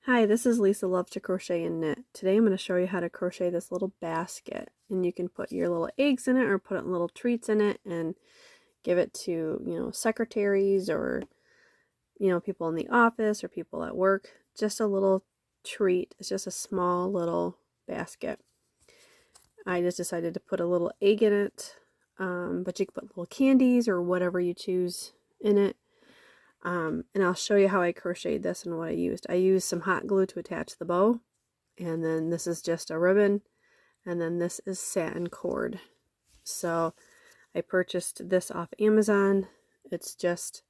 Hi, this is Lisa Loves to Crochet and Knit. Today I'm going to show you how to crochet this little basket, and you can put your little eggs in it or put little treats in it and give it to, secretaries or, people in the office or people at work. Just a little treat. It's just a small little basket. I just decided to put a little egg in it, but you can put little candies or whatever you choose in it. And I'll show you how I crocheted this and what I used. I used some hot glue to attach the bow, and then this is just a ribbon, and then this is satin cord. So I purchased this off Amazon. It's just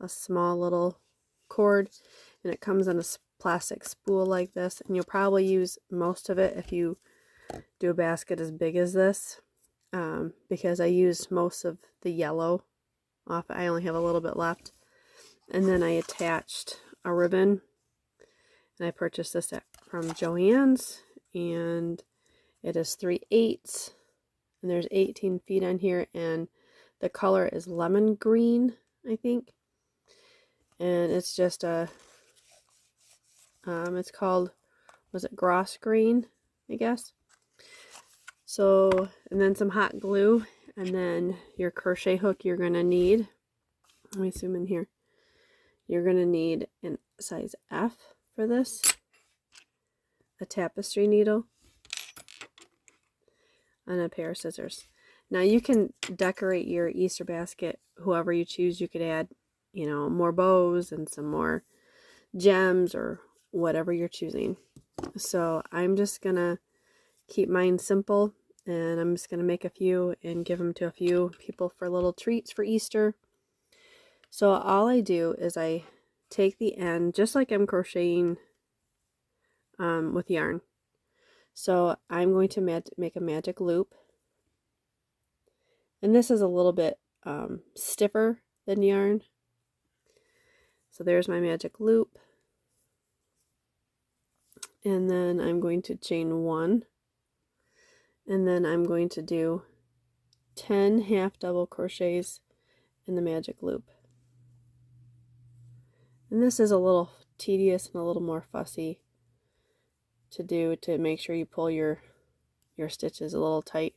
a small little cord, and it comes in a plastic spool like this, and you'll probably use most of it if you do a basket as big as this, because I used most of the yellow off. I only have a little bit left. And then I attached a ribbon, and I purchased this from Joann's, and it is 3/8, and there's 18 feet on here, and the color is lemon green, I think, and it's just it's called, was it Gross Green, I guess. So, and then some hot glue, and then your crochet hook you're gonna need. Let me zoom in here. You're going to need a size F for this, a tapestry needle, and a pair of scissors. Now you can decorate your Easter basket whoever you choose. You could add, more bows and some more gems or whatever you're choosing. So I'm just going to keep mine simple, and I'm just going to make a few and give them to a few people for little treats for Easter. So all I do is I take the end, just like I'm crocheting with yarn. So I'm going to make a magic loop. And this is a little bit stiffer than yarn. So there's my magic loop. And then I'm going to chain 1. And then I'm going to do 10 half double crochets in the magic loop. And this is a little tedious and a little more fussy to do, to make sure you pull your stitches a little tight.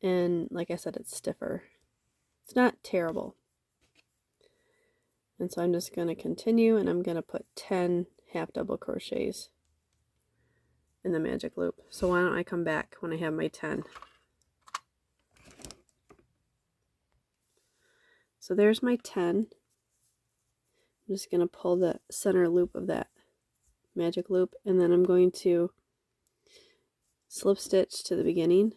And like I said, it's stiffer. It's not terrible. And so I'm just going to continue, and I'm going to put 10 half double crochets in the magic loop. So why don't I come back when I have my 10. So there's my 10. I'm just going to pull the center loop of that magic loop, and then I'm going to slip stitch to the beginning.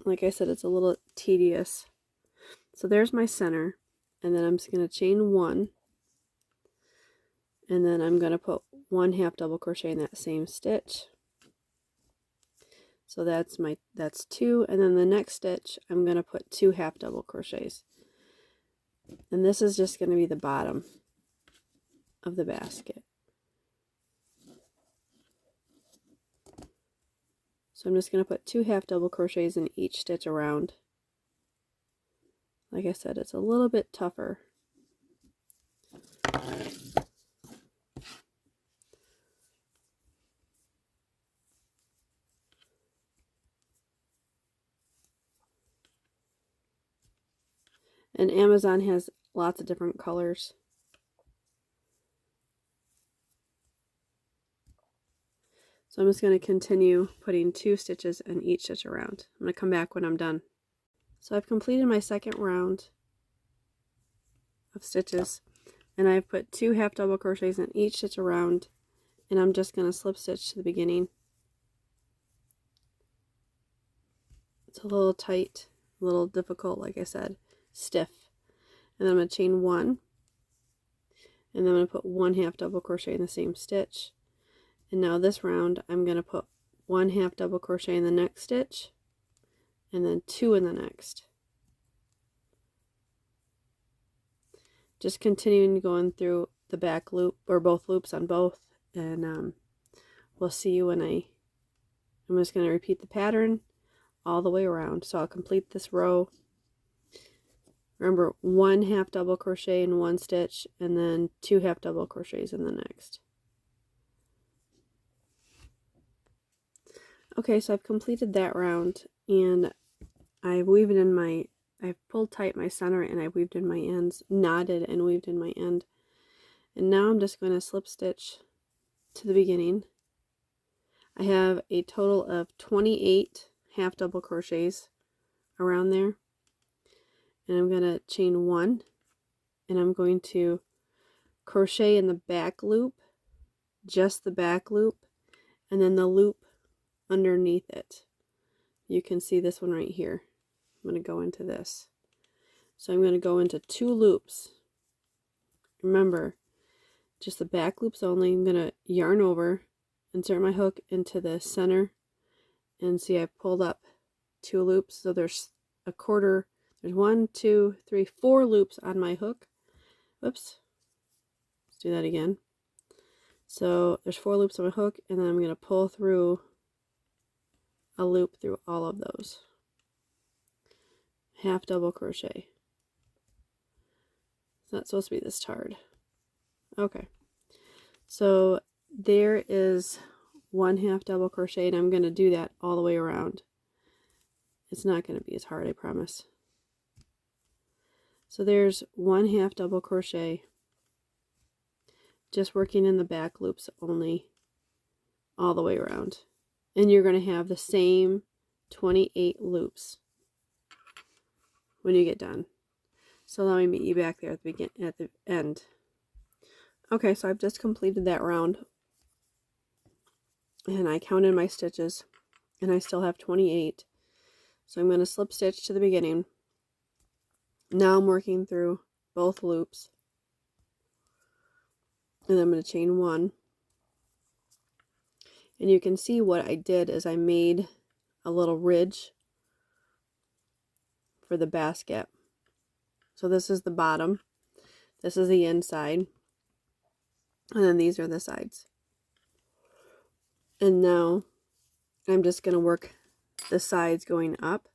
Like I said, it's a little tedious. So there's my center, and then I'm just going to chain 1, and then I'm going to put 1 half double crochet in that same stitch. So that's 2, and then the next stitch I'm going to put 2 half double crochets. And this is just going to be the bottom of the basket. So I'm just going to put 2 half double crochets in each stitch around. Like I said, it's a little bit tougher. And Amazon has lots of different colors. So I'm just going to continue putting 2 stitches in each stitch around. I'm going to come back when I'm done. So I've completed my second round of stitches, and I've put 2 half double crochets in each stitch around, and I'm just going to slip stitch to the beginning. It's a little tight, a little difficult, like I said, stiff. And then I'm going to chain 1, and then I'm going to put 1 half double crochet in the same stitch. And now this round I'm going to put 1 half double crochet in the next stitch, and then 2 in the next. Just continuing going through the back loop, or both loops on both, and we'll see you when I'm just going to repeat the pattern all the way around. So I'll complete this row Remember, 1 half double crochet in one stitch and then 2 half double crochets in the next. Okay, so I've completed that round, and I've pulled tight my center, and I've weaved in my ends, knotted and weaved in my end. And now I'm just going to slip stitch to the beginning. I have a total of 28 half double crochets around there. And I'm going to chain 1, and I'm going to crochet in the back loop, just the back loop, and then the loop underneath it. You can see this one right here. I'm going to go into this. So I'm going to go into 2 loops. Remember, just the back loops only. I'm going to yarn over, insert my hook into the center, and see I've pulled up 2 loops. So there's a quarter, there's 1, 2, 3, 4 loops on my hook. Whoops. Let's do that again. So there's 4 loops on my hook, and then I'm going to pull through a loop through all of those. Half double crochet. It's not supposed to be this hard. Okay. So there is 1 half double crochet, and I'm going to do that all the way around. It's not going to be as hard, I promise. So there's 1 half double crochet, just working in the back loops only, all the way around. And you're going to have the same 28 loops when you get done. So let me meet you back there at the end. Okay, so I've just completed that round, and I counted my stitches, and I still have 28. So I'm going to slip stitch to the beginning. Now I'm working through both loops, and I'm going to chain 1. And you can see what I did is I made a little ridge for the basket. So this is the bottom, this is the inside, and then these are the sides. And now I'm just going to work the sides going up.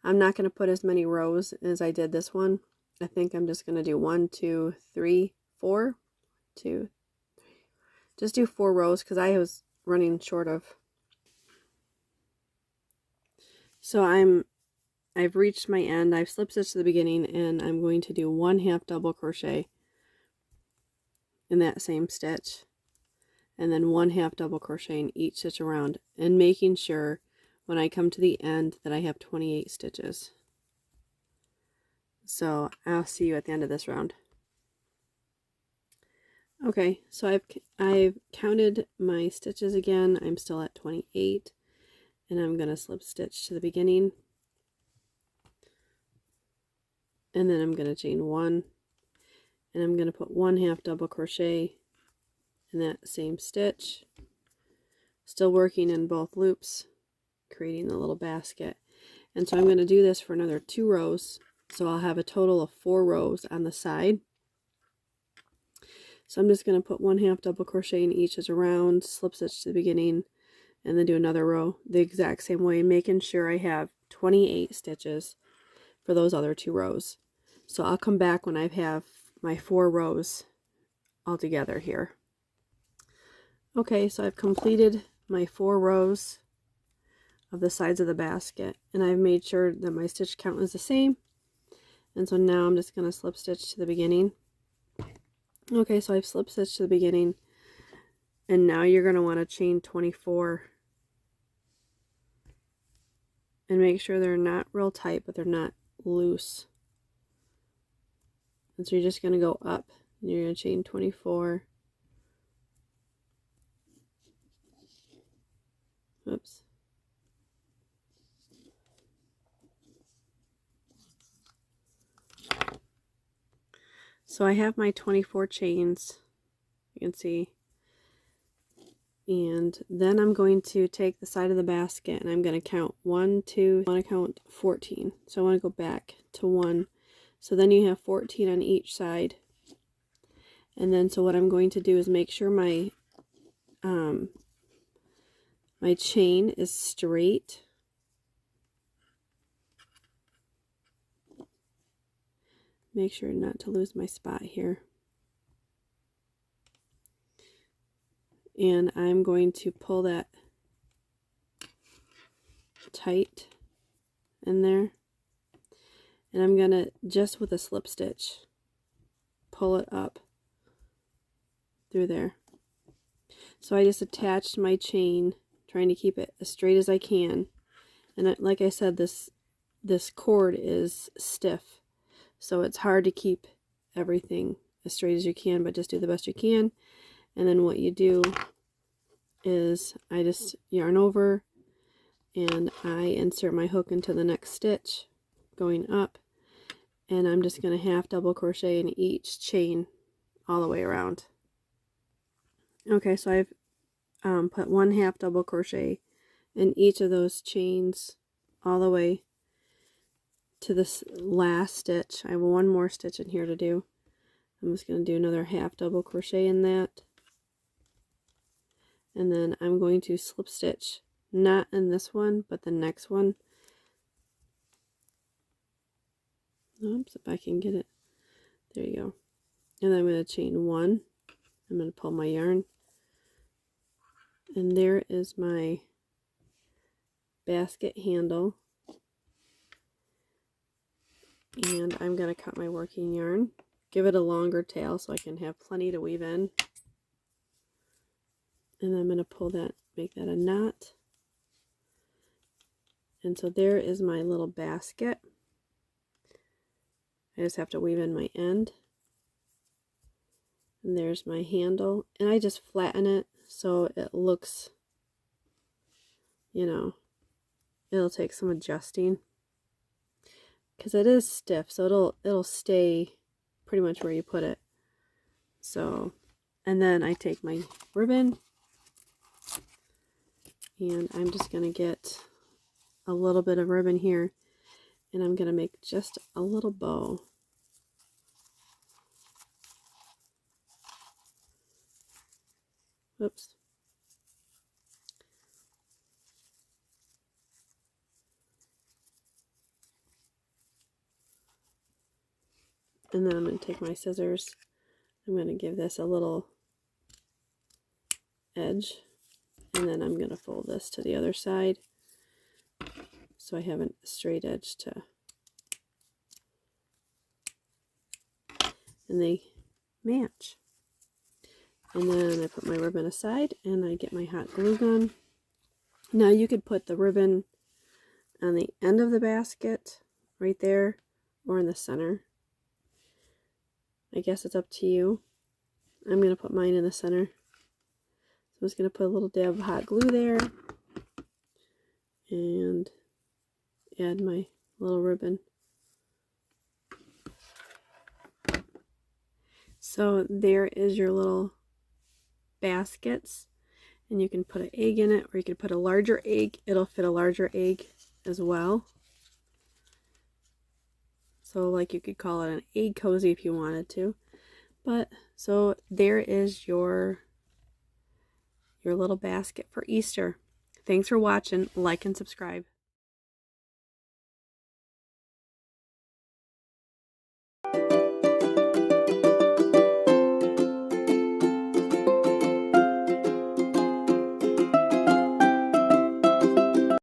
I'm not going to put as many rows as I did this one. I think I'm just going to do 1, 2, 3, 4. 2, 3. Just do 4 rows because I was running short of. So I've reached my end. I've slip stitched to the beginning, and I'm going to do 1 half double crochet in that same stitch, and then 1 half double crochet in each stitch around, and making sure when I come to the end that I have 28 stitches. So I'll see you at the end of this round. Okay, so I've counted my stitches again. I'm still at 28, and I'm going to slip stitch to the beginning, and then I'm going to chain 1, and I'm going to put 1 half double crochet in that same stitch, still working in both loops, creating the little basket. And so I'm going to do this for another 2 rows, so I'll have a total of 4 rows on the side. So I'm just going to put 1 half double crochet in each as around, slip stitch to the beginning, and then do another row the exact same way, making sure I have 28 stitches for those other 2 rows. So I'll come back when I have my 4 rows all together here. Okay, so I've completed my 4 rows of the sides of the basket, and I've made sure that my stitch count is the same. And so now I'm just going to slip stitch to the beginning. Okay, so I've slip stitched to the beginning, and now you're going to want to chain 24 and make sure they're not real tight, but they're not loose. And so you're just going to go up, and you're going to chain 24. Oops. So I have my 24 chains, you can see, and then I'm going to take the side of the basket, and I'm going to count 1, 2, I want to count 14. So I want to go back to 1. So then you have 14 on each side. And then so what I'm going to do is make sure my my chain is straight. make sure not to lose my spot here. And I'm going to pull that tight in there. And I'm going to, just with a slip stitch, pull it up through there. So I just attached my chain, trying to keep it as straight as I can. And like I said, this cord is stiff, so it's hard to keep everything as straight as you can, but just do the best you can. And then what you do is I just yarn over and I insert my hook into the next stitch going up, and I'm just going to half double crochet in each chain all the way around. Okay, so I've put 1 half double crochet in each of those chains all the way to this last stitch. I have one more stitch in here to do. I'm just going to do another half double crochet in that, and then I'm going to slip stitch, not in this one but the next one. Oops, if I can get it. There you go. And then I'm going to chain 1. I'm going to pull my yarn, and there is my basket handle. And I'm going to cut my working yarn, give it a longer tail so I can have plenty to weave in. And I'm going to pull that, make that a knot. And so there is my little basket. I just have to weave in my end. And there's my handle. And I just flatten it so it looks, you know, it'll take some adjusting, because it is stiff, so it'll stay pretty much where you put it. So, and then I take my ribbon, and I'm just going to get a little bit of ribbon here, and I'm going to make just a little bow. Oops. And then I'm going to take my scissors. I'm going to give this a little edge, and then I'm going to fold this to the other side so I have a straight edge to, and they match. And then I put my ribbon aside and I get my hot glue gun. Now you could put the ribbon on the end of the basket right there, or in the center. I guess it's up to you. I'm going to put mine in the center. So I'm just going to put a little dab of hot glue there and add my little ribbon. So there is your little baskets, and you can put an egg in it, or you could put a larger egg. It'll fit a larger egg as well. So like you could call it an egg cozy if you wanted to. But so there is your little basket for Easter. Thanks for watching. Like and subscribe.